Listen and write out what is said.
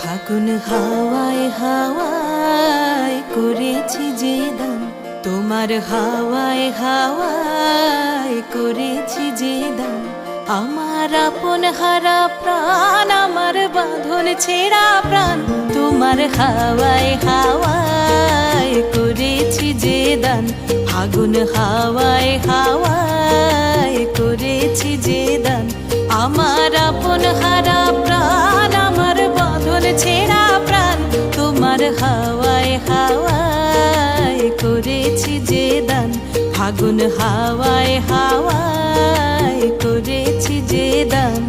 ফাগুন হাওয়ায় হাওয়ায় করেছি যে দান, তোমার হাওয়ায় হাওয়ায় করেছি যে দান। আমার আপন হারা প্রাণ, আমার বাঁধন ছেঁড়া প্রাণ, তোমার হাওয়ায় হাওয়ায় করেছি যে দান। ফাগুন হাওয়ায় হাওয়ায় করেছি যে দান। আমার আপন হারা প্রাণ, আমার বাঁধন ছেঁড়া প্রাণ, তোমার হাওয়ায় হাওয়ায় করেছি যে দান। ফাগুন হাওয়ায় হাওয়ায় করেছি যে দান।